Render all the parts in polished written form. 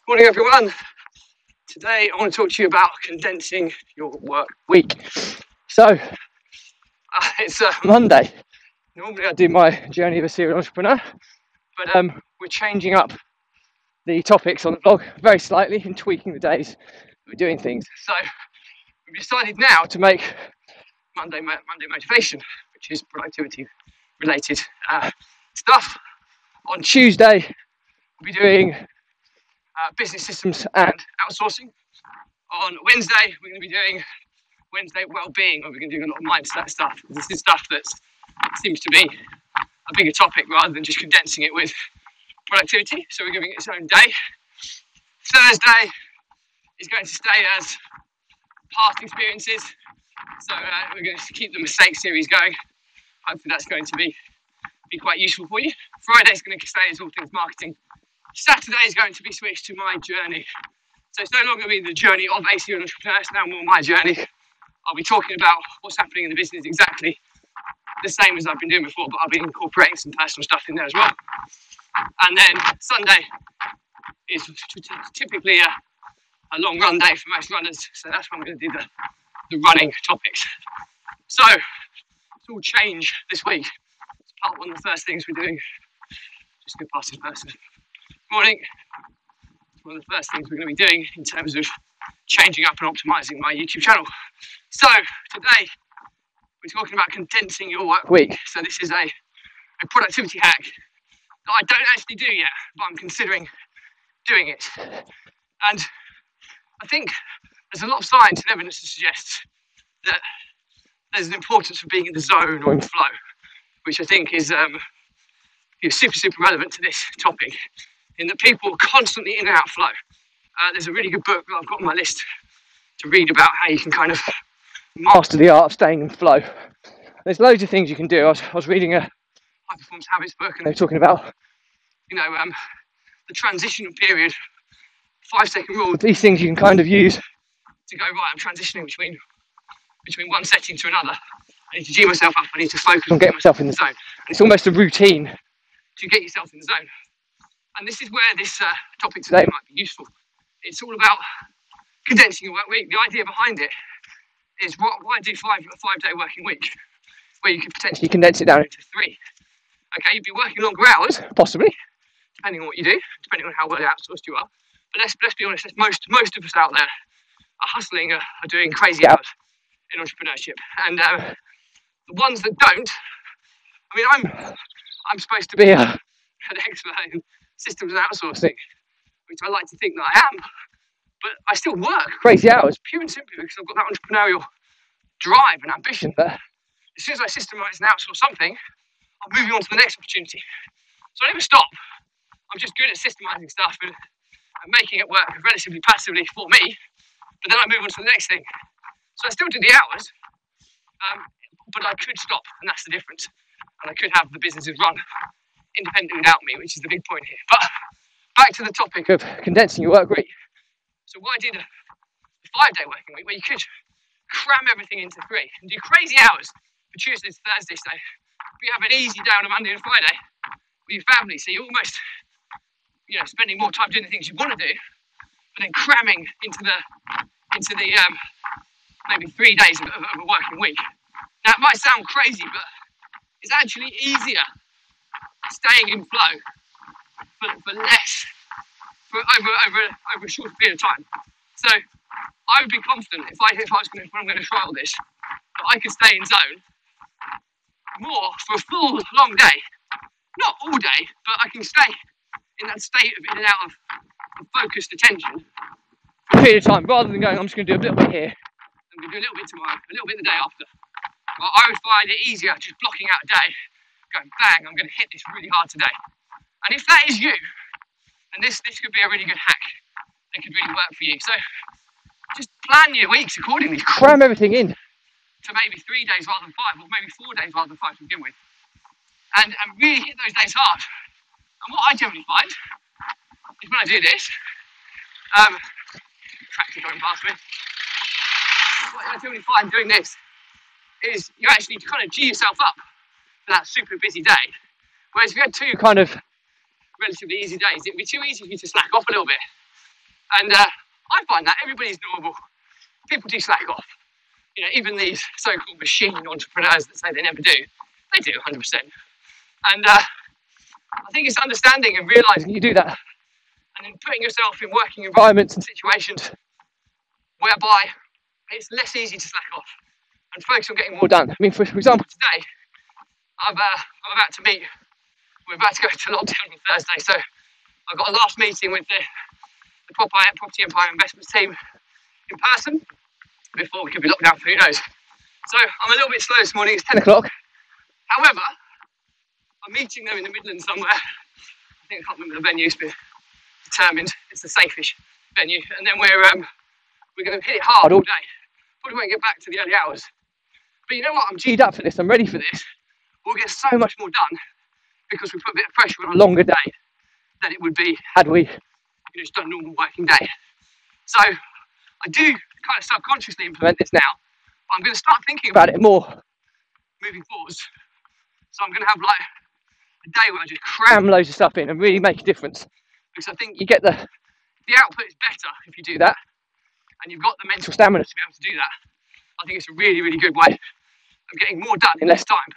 Morning everyone. Today I want to talk to you about condensing your work week. So it's Monday. Normally I do my journey of a serial entrepreneur, but we're changing up the topics on the blog very slightly and tweaking the days we're doing things. So we've decided now to make Monday motivation, which is productivity related stuff. On Tuesday we'll be doing business systems and outsourcing. On Wednesday, we're going to be doing Wednesday well-being, where we're going to do a lot of mindset stuff. This is stuff that seems to be a bigger topic rather than just condensing it with productivity. So we're giving it its own day. Thursday is going to stay as past experiences. So we're going to keep the mistake series going. Hopefully that's going to be quite useful for you. Friday is going to stay as all things marketing. Saturday is going to be switched to my journey. So it's no longer going to be the journey of a serial entrepreneur, it's now more my journey. I'll be talking about what's happening in the business exactly the same as I've been doing before, but I'll be incorporating some personal stuff in there as well. And then Sunday is typically a long run day for most runners, so that's when I'm going to do the running topics. So it's all change this week. It's one of the first things we're doing. Just go past this person. Morning. One of the first things we're going to be doing in terms of changing up and optimizing my YouTube channel. So today we're talking about condensing your work week. So this is a productivity hack that I don't actually do yet, but I'm considering doing it. And I think there's a lot of science and evidence that suggests that there's an importance for being in the zone or in flow, which I think is super relevant to this topic, in that people are constantly in and out of flow. There's a really good book that I've got on my list to read about how you can kind of master the art of staying in flow. There's loads of things you can do. I was reading a high performance habits book, and they were talking about, the transitional period, 5-second rule. These things you can kind of use to go, right, I'm transitioning between one setting to another. I need to G myself up, I need to focus on getting myself in the zone. And it's almost a routine to get yourself in the zone. And this is where this topic today might be useful. It's all about condensing your work week. The idea behind it is why do a 5-day working week where you could potentially condense it down into 3. Okay, you'd be working longer hours, possibly, depending on what you do, depending on how well outsourced you are. But let's be honest, most of us out there are hustling, are doing crazy hours in entrepreneurship. And the ones that don't, I'm supposed to be an expert in systems and outsourcing, which I like to think that I am, but I still work crazy hours, pure and simply because I've got that entrepreneurial drive and ambition that as soon as I systemize and outsource something, I'm moving on to the next opportunity. So I never stop. I'm just good at systemizing stuff and making it work relatively passively for me, but then I move on to the next thing. So I still do the hours, but I could stop, and that's the difference. And I could have the businesses run independently without me, which is the big point here. But back to the topic of condensing your work week. So why did a 5-day working week where you could cram everything into 3 and do crazy hours for Tuesday to Thursday, say, we have an easy day on a Monday and Friday with your family, so you're almost spending more time doing the things you want to do, but then cramming into the maybe 3 days of a working week. Now it might sound crazy, but it's actually easier staying in flow for less, over a shorter period of time. So I would be confident if I'm going to trial this, that I could stay in zone more for a full long day, not all day, but I can stay in that state of in and out of focused attention for a period of time, rather than going, I'm just going to do a little bit here, I'm going to do a little bit tomorrow, a little bit the day after. Well, I would find it easier just blocking out a day, going bang, I'm going to hit this really hard today. And if that is you, then this could be a really good hack. It could really work for you. So just plan your weeks accordingly. Cram everything in to maybe 3 days rather than 5, or maybe 4 days rather than 5 to begin with. And really hit those days hard. And what I generally find is when I do this, tractor going past me, what I generally find doing this is you actually kind of G yourself up for that super busy day. Whereas if you had 2 kind of relatively easy days, it'd be too easy for you to slack off a little bit. And I find that everybody's normal. People do slack off. You know, even these so-called machine entrepreneurs that say they never do, they do 100%. And I think it's understanding and realising you do that, and then putting yourself in working environments and situations whereby it's less easy to slack off and focus on getting more done. I mean, for example, today, I'm about to meet, we're about to go to lockdown on Thursday, so I've got a last meeting with the Property Empire Investments team in person before we could be locked down for who knows. So I'm a little bit slow this morning, it's 10 o'clock. However, I'm meeting them in the Midlands somewhere. I think I can't remember the venue, it's been determined. It's a safe-ish venue. And then we're going to hit it hard all day. Probably won't get back to the early hours. But you know what, I'm G'd up for this, I'm ready for this. We'll get so much more done because we put a bit of pressure on a longer day than it would be had we just done a normal working day. So I do kind of subconsciously implement this now. But I'm going to start thinking about it more moving forwards. So I'm going to have like a day where I just cram loads of stuff in and really make a difference. Because I think you get the output is better if you do that, and you've got the mental stamina to be able to do that. I think it's a really, really good way of getting more done in less time.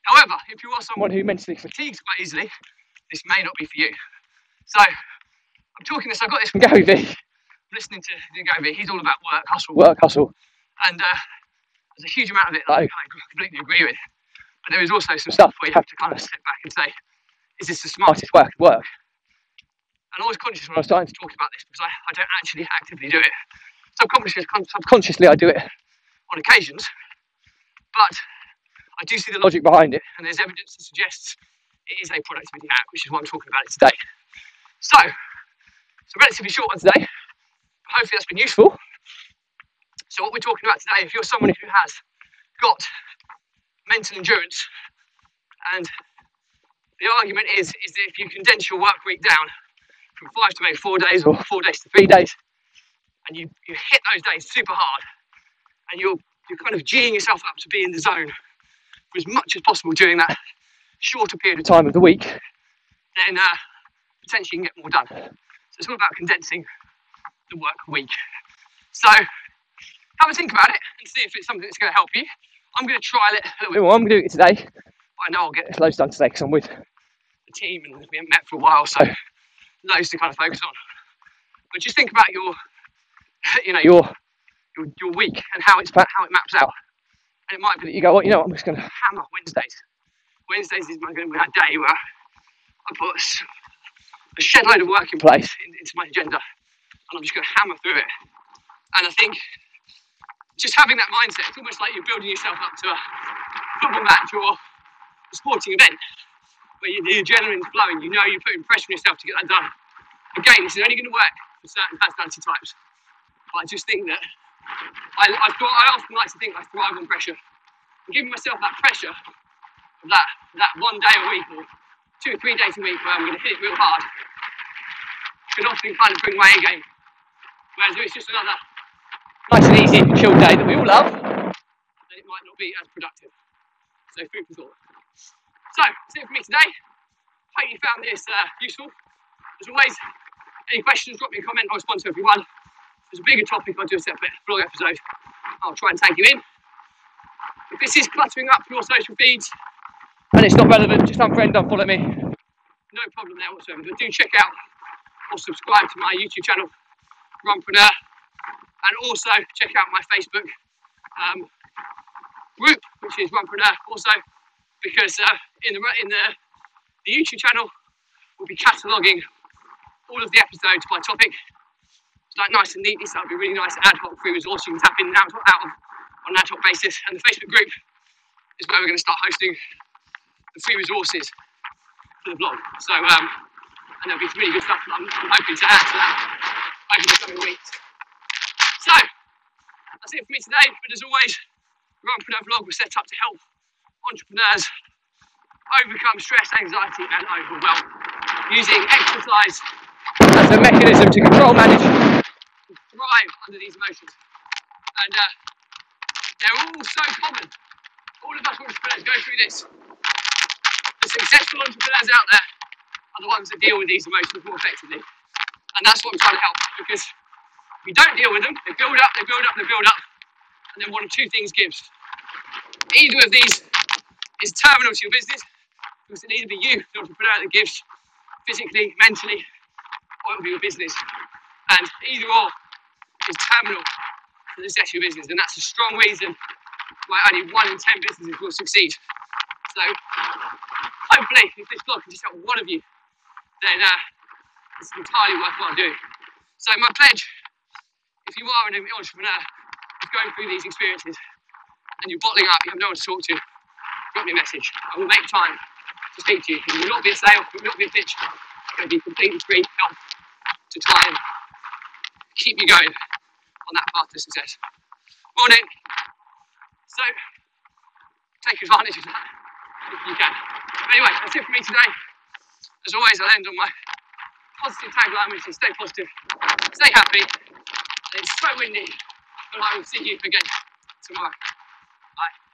However, if you are someone who mentally fatigues quite easily, this may not be for you. So I'm talking this, I got this from Gary Vee. I'm listening to Gary Vee, he's all about work, hustle. And there's a huge amount of it that I completely agree with. But there is also some stuff where you have to kind of step back and say, is this the smartest way to work? And I was conscious when I was starting to talk about this because I don't actually actively do it. Subconsciously I do it on occasions, but I do see the logic behind it, and there's evidence that suggests it is a productivity hack, which is why I'm talking about it today. So, it's a relatively short one today, but hopefully that's been useful. So what we're talking about today, if you're someone who has got mental endurance, and the argument is that if you condense your work week down from 5 to maybe 4 days, or 4 days to 3 days, and you hit those days super hard, and you're kind of G'ing yourself up to be in the zone for as much as possible during that shorter period of time of the week, then potentially you can get more done. So it's all about condensing the work week. So have a think about it and see if it's something that's going to help you. I'm going to trial it a little bit more. I'm going to do it today. I know I'll get loads done today because I'm with the team and we haven't met for a while, so loads to kind of focus on. But just think about your week and how it maps out. And it might be that you go, well, you know what, I'm just going to hammer Wednesdays. Wednesdays is going to be my day where I put a shed load of work in place into my agenda, and I'm just going to hammer through it. And I think just having that mindset, it's almost like you're building yourself up to a football match or a sporting event where the adrenaline's flowing, you know you're putting pressure on yourself to get that done. Again, this is only going to work for certain personality types, but I just think that I often like to think I thrive on pressure. And giving myself that pressure of that 1 day a week or 2 or 3 days a week where I'm going to hit it real hard can often kind of bring my A game. Whereas if it's just another nice and easy chill day that we all love, then it might not be as productive. So food for thought. So that's it for me today. Hope you found this useful. As always, any questions, drop me a comment, I'll respond to everyone. If there's a bigger topic, I'll do a separate vlog episode. I'll try and tag you in. If this is cluttering up your social feeds and it's not relevant, just unfriend, unfollow me. No problem there whatsoever. But do check out or subscribe to my YouTube channel, Runpreneur, and also check out my Facebook group, which is Runpreneur also, because in the YouTube channel we'll be cataloguing all of the episodes by topic. It's like nice and neatly, so that'll be really nice ad hoc free resource you can tap in and out of on an ad hoc basis. And the Facebook group is where we're going to start hosting the free resources for the blog. So and there'll be some really good stuff that I'm hoping to add to that over the coming weeks. So that's it for me today, but as always, the Runpreneur vlog was set up to help entrepreneurs overcome stress, anxiety and overwhelm using exercise as a mechanism to control, manage and thrive under these emotions. And they're all so common. All of us entrepreneurs go through this. The successful entrepreneurs out there are the ones that deal with these emotions more effectively. And that's what I'm trying to help, because if you don't deal with them, they build up, they build up, they build up, and then one of two things gives. Either of these is terminal to your business, because it'll either be you, the entrepreneur, that gives physically, mentally, or it'll be your business. And either or is terminal to the success of your business, and that's a strong reason why only 1 in 10 businesses will succeed. So hopefully, if this blog can just help one of you, then it's entirely worthwhile doing. So my pledge, if you are an entrepreneur who's going through these experiences and you're bottling up, you have no one to talk to, drop me a message. I will make time to speak to you. It will not be a sale, it will not be a pitch. It's going to be completely free help to try and keep you going on that path to success. Morning. So take advantage of that if you can. But anyway, that's it for me today. As always, I'll end on my positive tagline, which is stay positive, stay happy. It's so windy, but I will see you again tomorrow. Bye.